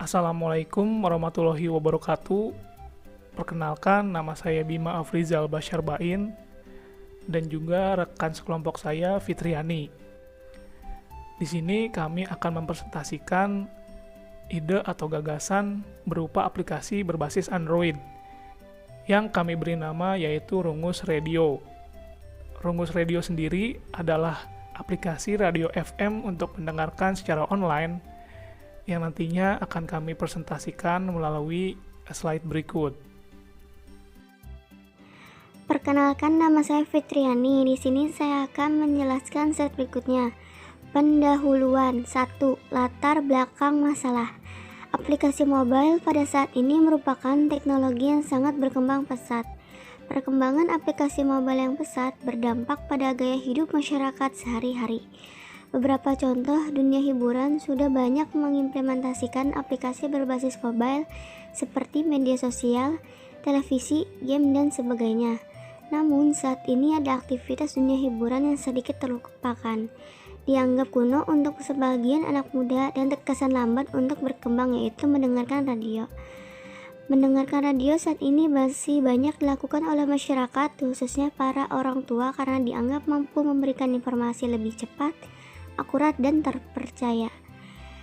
Assalamualaikum warahmatullahi wabarakatuh. Perkenalkan, nama saya Bima Afrizal Bashar Bain dan juga rekan sekelompok saya Fitriani. Di sini kami akan mempresentasikan ide atau gagasan berupa aplikasi berbasis Android yang kami beri nama yaitu Rungus Radio. Rungus Radio sendiri adalah aplikasi radio FM untuk mendengarkan secara online yang nantinya akan kami presentasikan melalui slide berikut. Perkenalkan, nama saya Fitriani. Di sini saya akan menjelaskan slide berikutnya. Pendahuluan 1. Latar belakang masalah. Aplikasi mobile pada saat ini merupakan teknologi yang sangat berkembang pesat. Perkembangan aplikasi mobile yang pesat berdampak pada gaya hidup masyarakat sehari-hari. Beberapa contoh dunia hiburan sudah banyak mengimplementasikan aplikasi berbasis mobile seperti media sosial, televisi, game, dan sebagainya. Namun saat ini ada aktivitas dunia hiburan yang sedikit terlupakan, dianggap kuno untuk sebagian anak muda dan terkesan lambat untuk berkembang, yaitu mendengarkan radio. Mendengarkan radio saat ini masih banyak dilakukan oleh masyarakat, khususnya para orang tua, karena dianggap mampu memberikan informasi lebih cepat, akurat, dan terpercaya.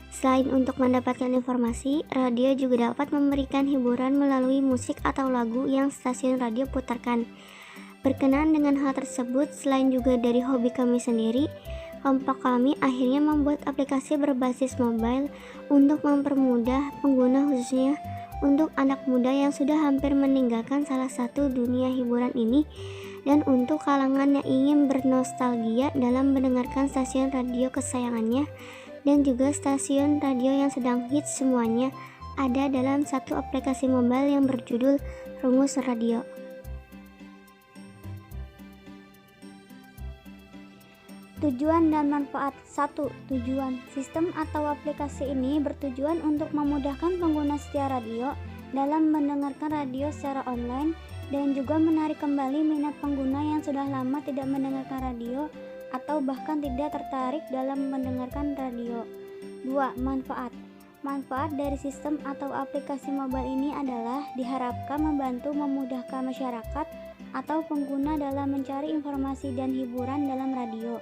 Selain untuk mendapatkan informasi, radio juga dapat memberikan hiburan melalui musik atau lagu yang stasiun radio putarkan. Berkenaan dengan hal tersebut, selain juga dari hobi kami sendiri, kelompok kami akhirnya membuat aplikasi berbasis mobile untuk mempermudah pengguna, khususnya untuk anak muda yang sudah hampir meninggalkan salah satu dunia hiburan ini, dan untuk kalangan yang ingin bernostalgia dalam mendengarkan stasiun radio kesayangannya dan juga stasiun radio yang sedang hits, semuanya ada dalam satu aplikasi mobile yang berjudul Rungus Radio. Tujuan dan manfaat. 1. Tujuan. Sistem atau aplikasi ini bertujuan untuk memudahkan pengguna setia radio dalam mendengarkan radio secara online dan juga menarik kembali minat pengguna yang sudah lama tidak mendengarkan radio atau bahkan tidak tertarik dalam mendengarkan radio. 2. Manfaat. Manfaat dari sistem atau aplikasi mobile ini adalah diharapkan membantu memudahkan masyarakat atau pengguna dalam mencari informasi dan hiburan dalam radio,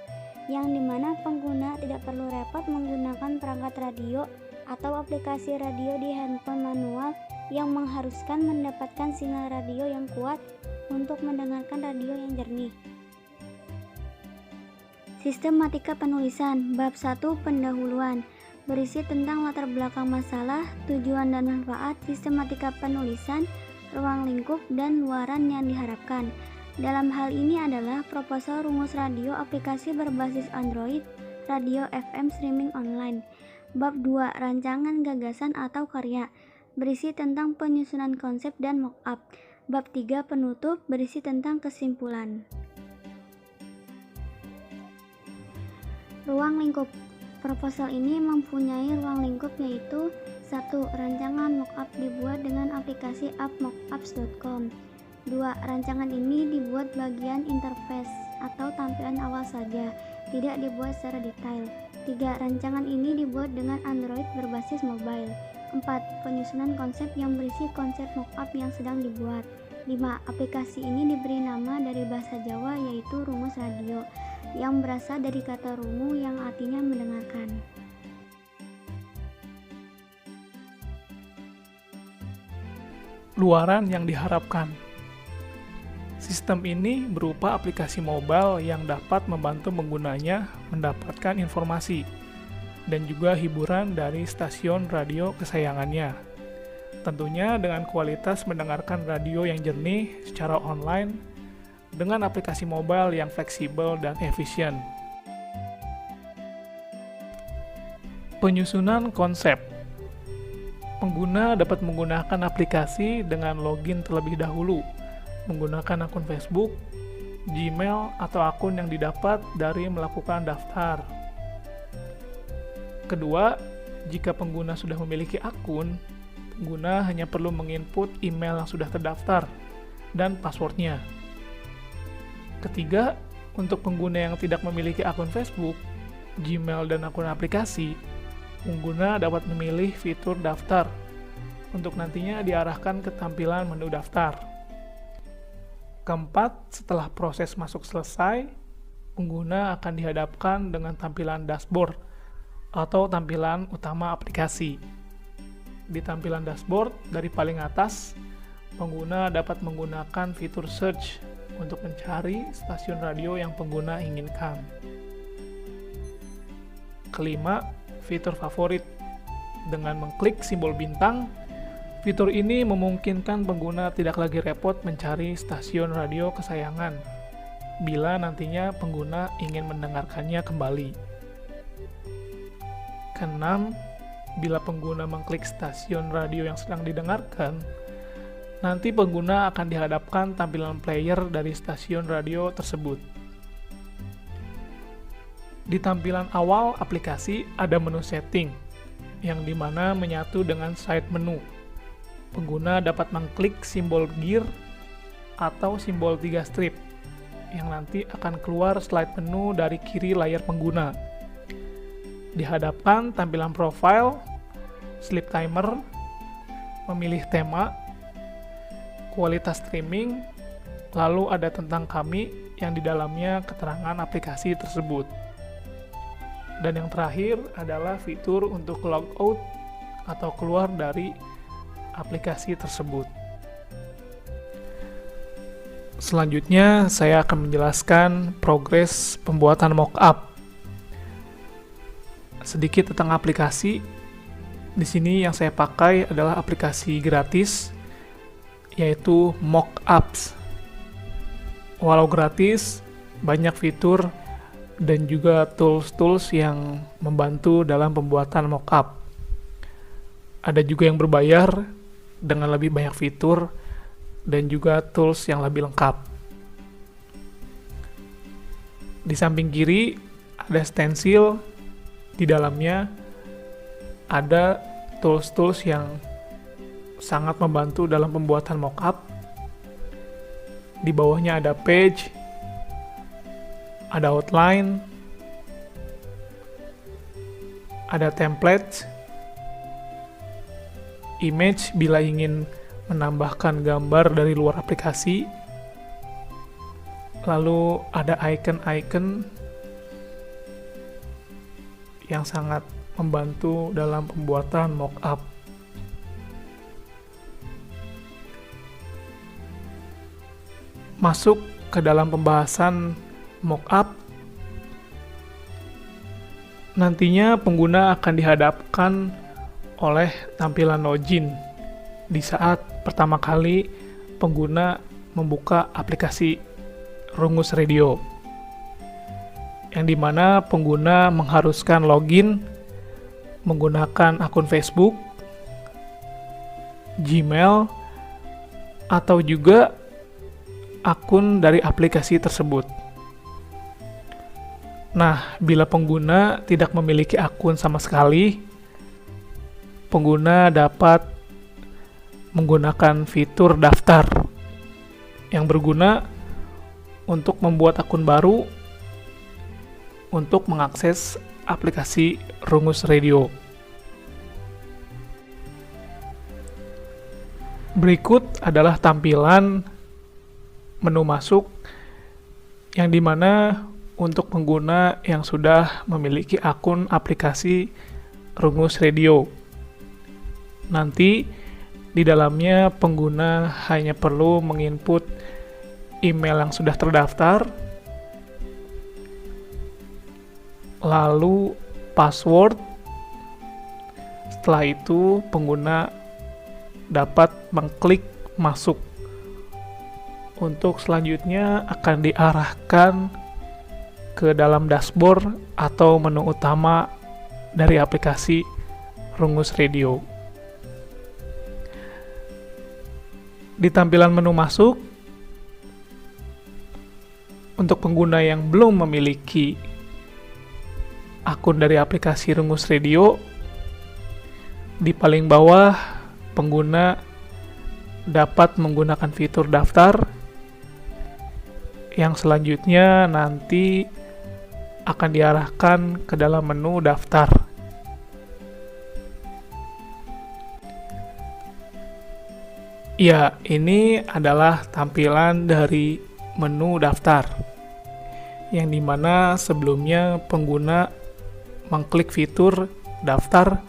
yang dimana pengguna tidak perlu repot menggunakan perangkat radio atau aplikasi radio di handphone manual yang mengharuskan mendapatkan sinyal radio yang kuat untuk mendengarkan radio yang jernih. Sistematika penulisan. Bab 1. Pendahuluan. Berisi tentang latar belakang masalah, tujuan dan manfaat, sistematika penulisan, ruang lingkup, dan luaran yang diharapkan. Dalam hal ini adalah proposal Rungus Radio, aplikasi berbasis Android, radio FM streaming online. Bab 2. Rancangan gagasan atau karya. Berisi tentang penyusunan konsep dan mock-up. Bab 3. Penutup. Berisi tentang kesimpulan. Ruang lingkup. Proposal ini mempunyai ruang lingkup, yaitu 1. Rancangan mock-up dibuat dengan aplikasi appmockups.com. 2. Rancangan ini dibuat bagian interface atau tampilan awal saja, tidak dibuat secara detail. 3. Rancangan ini dibuat dengan Android berbasis mobile. 4. Penyusunan konsep yang berisi konsep mockup yang sedang dibuat. 5. Aplikasi ini diberi nama dari bahasa Jawa, yaitu Rungus Radio, yang berasal dari kata rungu yang artinya mendengarkan. Luaran yang diharapkan. Sistem ini berupa aplikasi mobile yang dapat membantu penggunanya mendapatkan informasi dan juga hiburan dari stasiun radio kesayangannya. Tentunya dengan kualitas mendengarkan radio yang jernih secara online dengan aplikasi mobile yang fleksibel dan efisien. Penyusunan konsep. Pengguna dapat menggunakan aplikasi dengan login terlebih dahulu, menggunakan akun Facebook, Gmail, atau akun yang didapat dari melakukan daftar. Kedua, jika pengguna sudah memiliki akun, pengguna hanya perlu menginput email yang sudah terdaftar dan passwordnya. Ketiga, untuk pengguna yang tidak memiliki akun Facebook, Gmail, dan akun aplikasi, pengguna dapat memilih fitur daftar untuk nantinya diarahkan ke tampilan menu daftar. Keempat, setelah proses masuk selesai, pengguna akan dihadapkan dengan tampilan dashboard atau tampilan utama aplikasi. Di tampilan dashboard, dari paling atas, pengguna dapat menggunakan fitur search untuk mencari stasiun radio yang pengguna inginkan. Kelima, fitur favorit. Dengan mengklik simbol bintang, fitur ini memungkinkan pengguna tidak lagi repot mencari stasiun radio kesayangan bila nantinya pengguna ingin mendengarkannya kembali. Keenam, bila pengguna mengklik stasiun radio yang sedang didengarkan, nanti pengguna akan dihadapkan tampilan player dari stasiun radio tersebut. Di tampilan awal aplikasi ada menu setting, yang dimana menyatu dengan side menu. Pengguna dapat mengklik simbol gear atau simbol 3 strip, yang nanti akan keluar slide menu dari kiri layar pengguna. Dihadapkan tampilan profile, sleep timer, memilih tema, kualitas streaming, lalu ada tentang kami yang di dalamnya keterangan aplikasi tersebut. Dan yang terakhir adalah fitur untuk logout atau keluar dari aplikasi tersebut. Selanjutnya, saya akan menjelaskan progres pembuatan mockup. Sedikit tentang aplikasi. Di sini yang saya pakai adalah aplikasi gratis, yaitu Mockups. Walau gratis, banyak fitur dan juga tools-tools yang membantu dalam pembuatan mockup. Ada juga yang berbayar dengan lebih banyak fitur dan juga tools yang lebih lengkap. Di samping kiri ada stensil, di dalamnya ada tools-tools yang sangat membantu dalam pembuatan mockup. Di bawahnya ada page, ada outline, ada template, image bila ingin menambahkan gambar dari luar aplikasi, lalu ada icon-icon yang sangat membantu dalam pembuatan mockup. Masuk ke dalam pembahasan mockup, nantinya pengguna akan dihadapkan oleh tampilan login di saat pertama kali pengguna membuka aplikasi Rungus Radio, yang dimana pengguna mengharuskan login menggunakan akun Facebook, Gmail, atau juga akun dari aplikasi tersebut. Nah, bila pengguna tidak memiliki akun sama sekali, pengguna dapat menggunakan fitur daftar yang berguna untuk membuat akun baru untuk mengakses aplikasi Rungus Radio. Berikut adalah tampilan menu masuk yang dimana untuk pengguna yang sudah memiliki akun aplikasi Rungus Radio. Nanti di dalamnya pengguna hanya perlu menginput email yang sudah terdaftar, lalu password. Setelah itu pengguna dapat mengklik masuk. Untuk selanjutnya akan diarahkan ke dalam dashboard atau menu utama dari aplikasi Rungus Radio. Di tampilan menu masuk, untuk pengguna yang belum memiliki akun dari aplikasi Rungus Radio, di paling bawah pengguna dapat menggunakan fitur daftar, yang selanjutnya nanti akan diarahkan ke dalam menu daftar. Ya, ini adalah tampilan dari menu daftar, yang dimana sebelumnya pengguna mengklik fitur daftar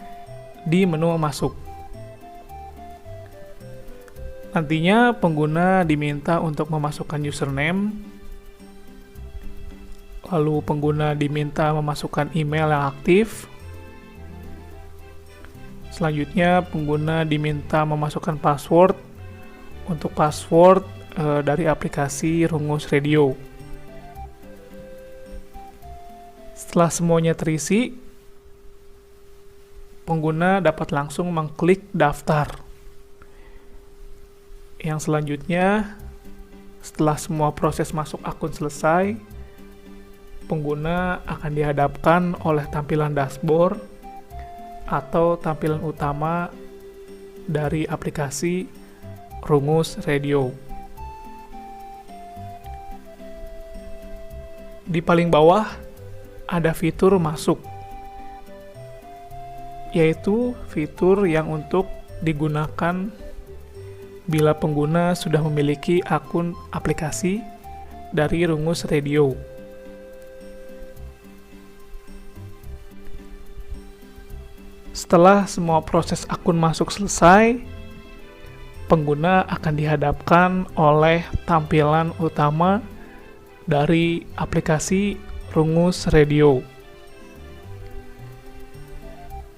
di menu masuk. Nantinya pengguna diminta untuk memasukkan username, lalu pengguna diminta memasukkan email yang aktif. Selanjutnya pengguna diminta memasukkan password untuk password dari aplikasi Rungus Radio. Setelah semuanya terisi, pengguna dapat langsung mengklik daftar. Yang selanjutnya, setelah semua proses masuk akun selesai, pengguna akan dihadapkan oleh tampilan dashboard atau tampilan utama dari aplikasi Rungus Radio. Di paling bawah ada fitur masuk, yaitu fitur yang untuk digunakan bila pengguna sudah memiliki akun aplikasi dari Rungus Radio. Setelah semua proses akun masuk selesai, pengguna akan dihadapkan oleh tampilan utama dari aplikasi Rungus Radio.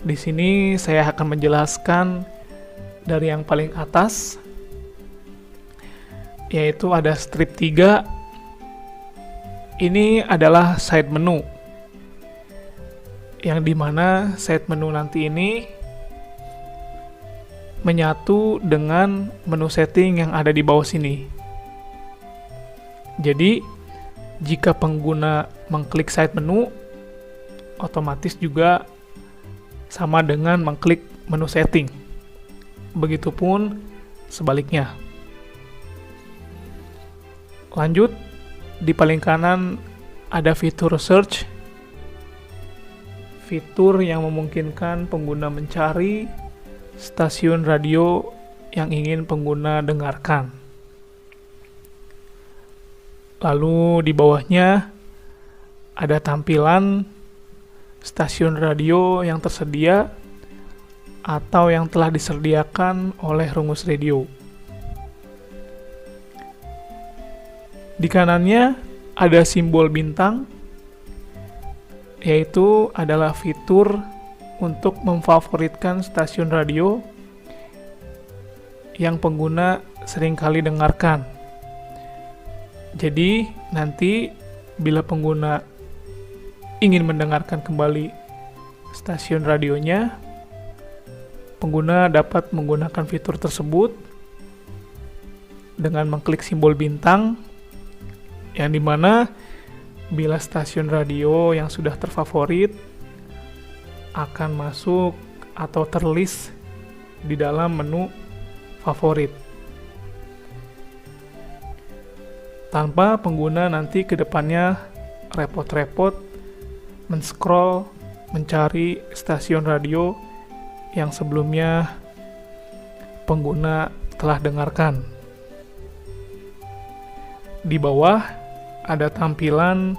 Di sini saya akan menjelaskan dari yang paling atas, yaitu ada strip 3. Ini adalah side menu, yang dimana side menu nanti ini menyatu dengan menu setting yang ada di bawah sini. Jadi, jika pengguna mengklik side menu, otomatis juga sama dengan mengklik menu setting. Begitupun sebaliknya. Lanjut, di paling kanan ada fitur search, fitur yang memungkinkan pengguna mencari stasiun radio yang ingin pengguna dengarkan. Lalu di bawahnya ada tampilan stasiun radio yang tersedia atau yang telah disediakan oleh Rungus Radio. Di kanannya ada simbol bintang, yaitu adalah fitur untuk memfavoritkan stasiun radio yang pengguna seringkali dengarkan. Jadi, nanti bila pengguna ingin mendengarkan kembali stasiun radionya, pengguna dapat menggunakan fitur tersebut dengan mengklik simbol bintang, yang dimana bila stasiun radio yang sudah terfavorit akan masuk atau terlist di dalam menu favorit, tanpa pengguna nanti ke depannya repot-repot men-scroll mencari stasiun radio yang sebelumnya pengguna telah dengarkan. Di bawah ada tampilan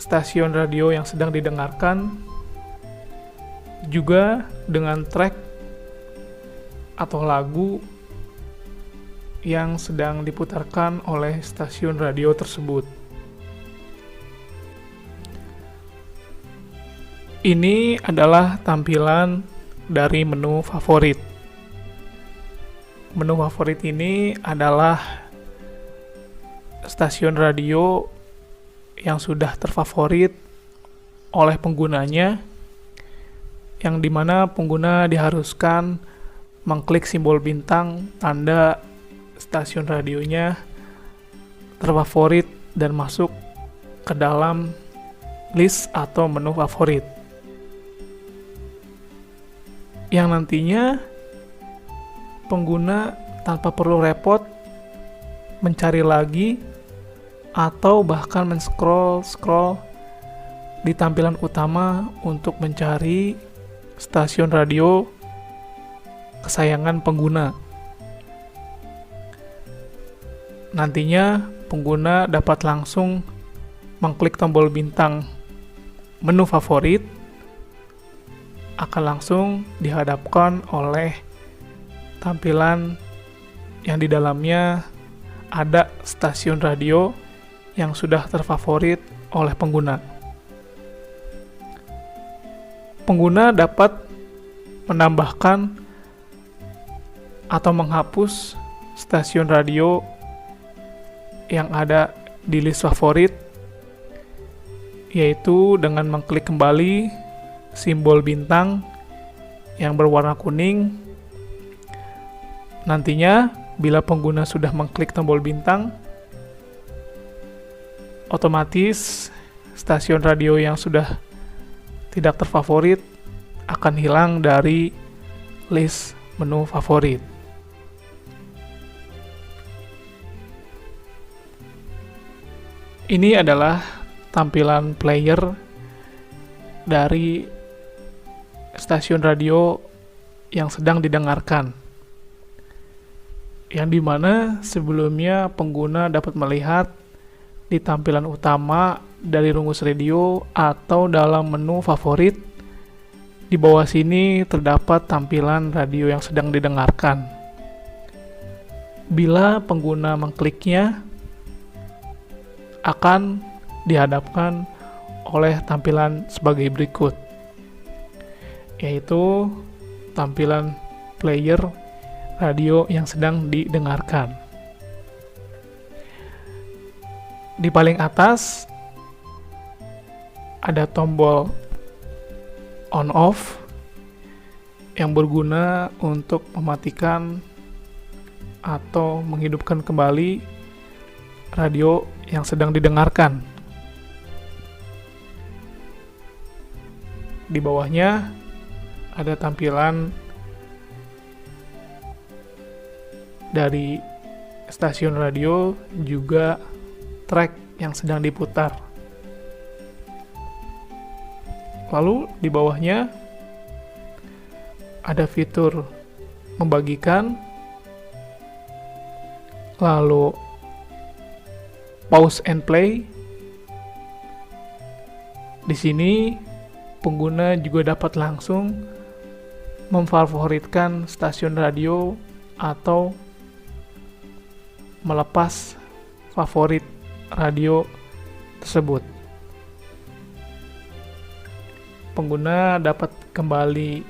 stasiun radio yang sedang didengarkan, juga dengan track atau lagu yang sedang diputarkan oleh stasiun radio tersebut. Ini adalah tampilan dari menu favorit. Menu favorit ini adalah stasiun radio yang sudah terfavorit oleh penggunanya, yang dimana pengguna diharuskan mengklik simbol bintang tanda stasiun radionya terfavorit dan masuk ke dalam list atau menu favorit, yang nantinya pengguna tanpa perlu repot mencari lagi atau bahkan men-scroll di tampilan utama untuk mencari stasiun radio kesayangan pengguna. Nantinya pengguna dapat langsung mengklik tombol bintang menu favorit, akan langsung dihadapkan oleh tampilan yang di dalamnya ada stasiun radio yang sudah terfavorit oleh pengguna. Pengguna dapat menambahkan atau menghapus stasiun radio yang ada di list favorit, yaitu dengan mengklik kembali simbol bintang yang berwarna kuning. Nantinya, bila pengguna sudah mengklik tombol bintang, otomatis stasiun radio yang sudah tidak terfavorit akan hilang dari list menu favorit. Ini adalah tampilan player dari stasiun radio yang sedang didengarkan, yang dimana sebelumnya pengguna dapat melihat di tampilan utama dari rungus radio atau dalam menu favorit. Di bawah sini terdapat tampilan radio yang sedang didengarkan. Bila pengguna mengkliknya, akan dihadapkan oleh tampilan sebagai berikut, yaitu tampilan player radio yang sedang didengarkan. Di paling atas ada tombol on off yang berguna untuk mematikan atau menghidupkan kembali radio yang sedang didengarkan. Di bawahnya ada tampilan dari stasiun radio, juga track yang sedang diputar. Lalu di bawahnya ada fitur membagikan, lalu pause and play. Di sini pengguna juga dapat langsung memfavoritkan stasiun radio atau melepas favorit radio tersebut. Pengguna dapat kembali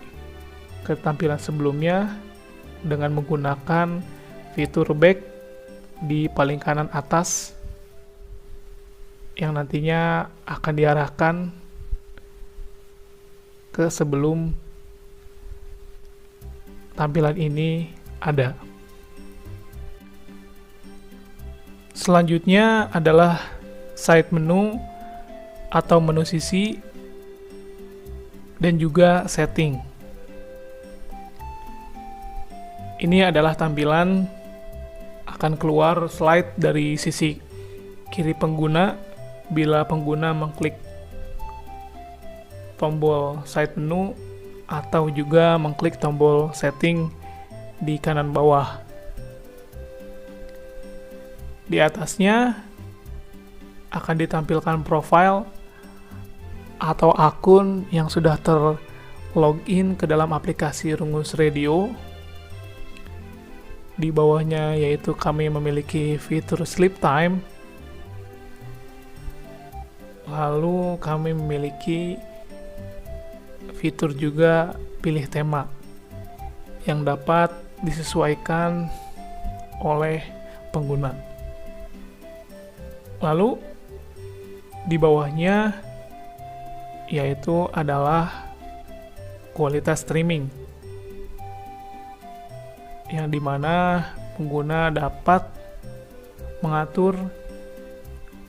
ke tampilan sebelumnya dengan menggunakan fitur back di paling kanan atas, yang nantinya akan diarahkan ke sebelum tampilan ini ada. Selanjutnya adalah side menu atau menu sisi dan juga setting. Ini adalah tampilan akan keluar slide dari sisi kiri pengguna bila pengguna mengklik tombol side menu atau juga mengklik tombol setting di kanan bawah. Di atasnya akan ditampilkan profile atau akun yang sudah terlogin ke dalam aplikasi Rungus Radio. Di bawahnya yaitu kami memiliki fitur sleep time. Lalu kami memiliki fitur juga pilih tema yang dapat disesuaikan oleh pengguna. Lalu di bawahnya yaitu adalah kualitas streaming, yang dimana pengguna dapat mengatur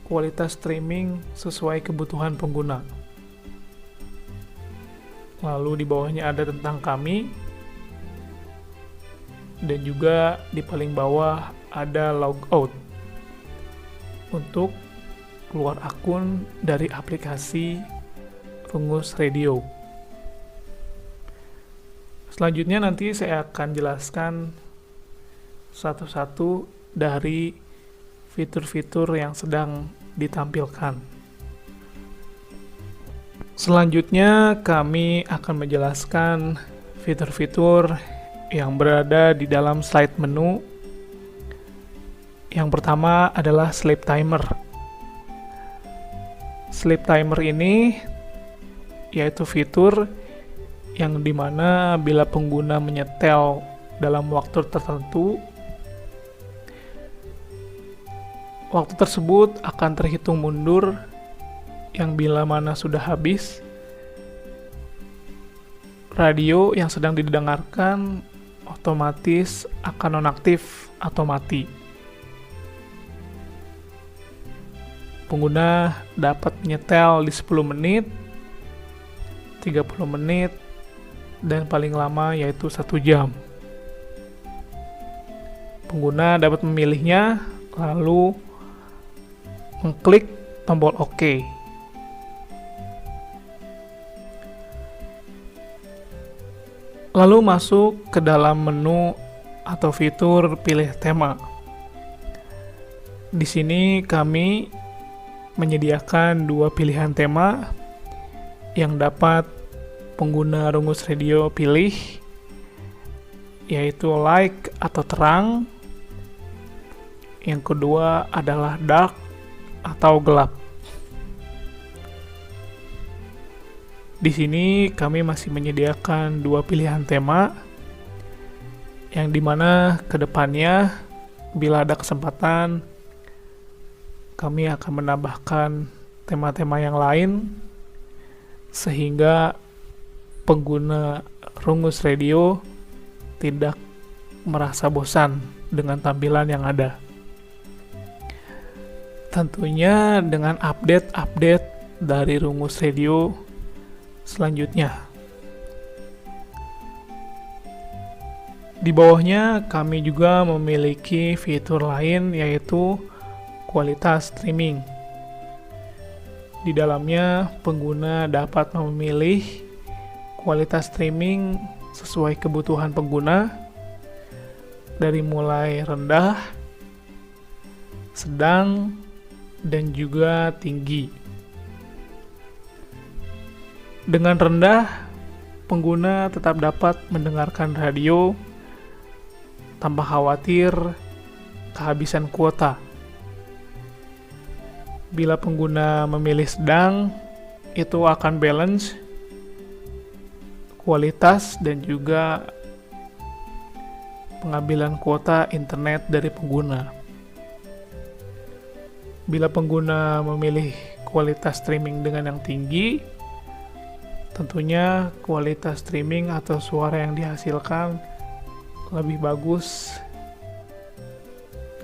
kualitas streaming sesuai kebutuhan pengguna. Lalu di bawahnya ada tentang kami, dan juga di paling bawah ada logout untuk keluar akun dari aplikasi Rungus Radio. Selanjutnya nanti saya akan jelaskan satu-satu dari fitur-fitur yang sedang ditampilkan. Selanjutnya kami akan menjelaskan fitur-fitur yang berada di dalam slide menu. Yang pertama adalah sleep timer. Sleep timer ini yaitu fitur yang dimana bila pengguna menyetel dalam waktu tertentu, waktu tersebut akan terhitung mundur, yang bila mana sudah habis, radio yang sedang didengarkan otomatis akan nonaktif atau mati. Pengguna dapat menyetel di 10 menit, 30 menit, dan paling lama yaitu 1 jam. Pengguna dapat memilihnya lalu mengklik tombol OK. Lalu masuk ke dalam menu atau fitur pilih tema. Di sini kami menyediakan 2 pilihan tema yang dapat pengguna Rungus Radio pilih, yaitu light atau terang. Yang kedua adalah dark atau gelap. Di sini kami masih menyediakan 2 pilihan tema, yang dimana kedepannya bila ada kesempatan kami akan menambahkan tema-tema yang lain sehingga pengguna Rungus Radio tidak merasa bosan dengan tampilan yang ada. Tentunya dengan update-update dari Rungus Radio selanjutnya. Di bawahnya kami juga memiliki fitur lain yaitu kualitas streaming. Di dalamnya pengguna dapat memilih kualitas streaming sesuai kebutuhan pengguna, dari mulai rendah, sedang, dan juga tinggi. Dengan rendah, pengguna tetap dapat mendengarkan radio tanpa khawatir kehabisan kuota. Bila pengguna memilih sedang, itu akan balance kualitas dan juga pengambilan kuota internet dari pengguna. Bila pengguna memilih kualitas streaming dengan yang tinggi, tentunya kualitas streaming atau suara yang dihasilkan lebih bagus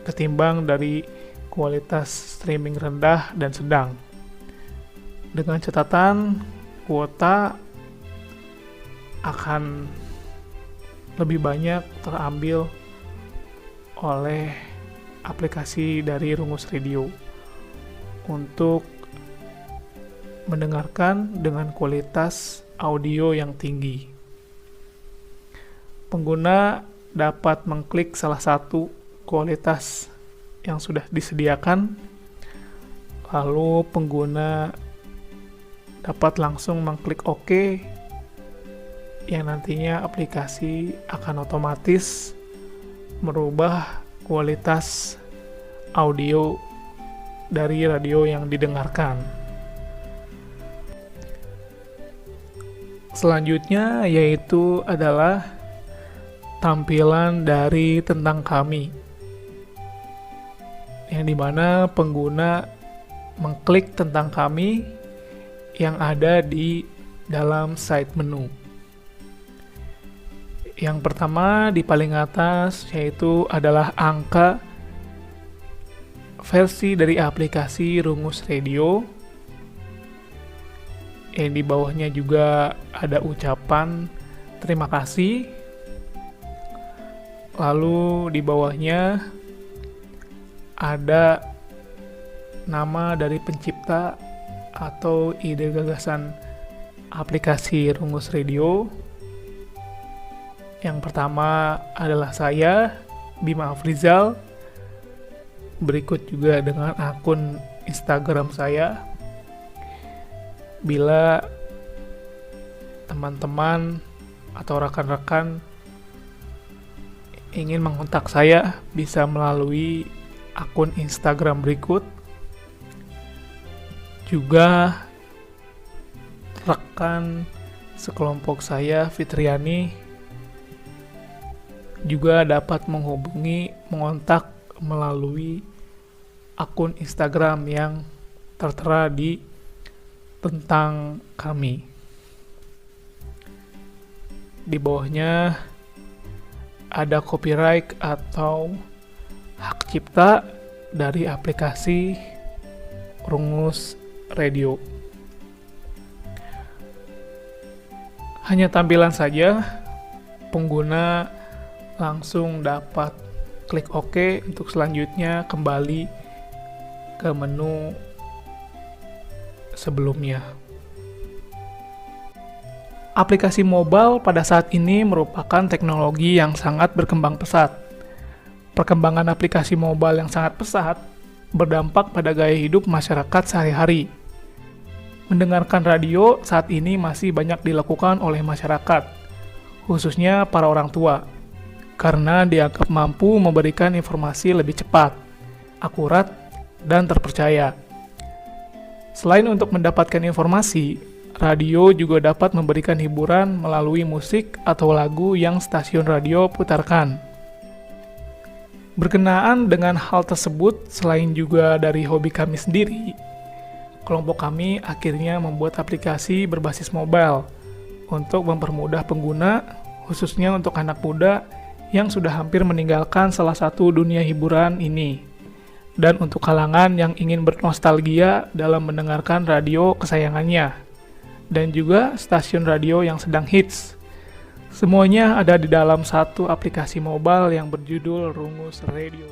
ketimbang dari kualitas streaming rendah dan sedang. Dengan catatan kuota akan lebih banyak terambil oleh aplikasi dari Rungus Radio untuk mendengarkan dengan kualitas audio yang tinggi. Pengguna dapat mengklik salah satu kualitas yang sudah disediakan, lalu pengguna dapat langsung mengklik OK, yang nantinya aplikasi akan otomatis merubah kualitas audio dari radio yang didengarkan. Selanjutnya yaitu adalah tampilan dari tentang kami, yang dimana pengguna mengklik tentang kami yang ada di dalam side menu. Yang pertama di paling atas yaitu adalah angka versi dari aplikasi Rungus Radio. Yang di bawahnya juga ada ucapan terima kasih. Lalu di bawahnya ada nama dari pencipta atau ide gagasan aplikasi Rungus Radio. Yang pertama adalah saya, Bima Afrizal. Berikut juga dengan akun Instagram saya. Bila teman-teman atau rekan-rekan ingin mengontak saya, bisa melalui akun Instagram berikut. Juga rekan sekelompok saya, Fitriani, juga dapat mengontak melalui akun Instagram yang tertera di tentang kami. Di bawahnya ada copyright atau hak cipta dari aplikasi Rungus Radio. Hanya tampilan saja, pengguna langsung dapat klik OK untuk selanjutnya kembali ke menu sebelumnya. Aplikasi mobile pada saat ini merupakan teknologi yang sangat berkembang pesat. Perkembangan aplikasi mobile yang sangat pesat berdampak pada gaya hidup masyarakat sehari-hari. Mendengarkan radio saat ini masih banyak dilakukan oleh masyarakat, khususnya para orang tua, karena dianggap mampu memberikan informasi lebih cepat, akurat, dan terpercaya. Selain untuk mendapatkan informasi, radio juga dapat memberikan hiburan melalui musik atau lagu yang stasiun radio putarkan. Berkenaan dengan hal tersebut, selain juga dari hobi kami sendiri, kelompok kami akhirnya membuat aplikasi berbasis mobile untuk mempermudah pengguna, khususnya untuk anak muda yang sudah hampir meninggalkan salah satu dunia hiburan ini, dan untuk kalangan yang ingin bernostalgia dalam mendengarkan radio kesayangannya, dan juga stasiun radio yang sedang hits. Semuanya ada di dalam satu aplikasi mobile yang berjudul Rungus Radio.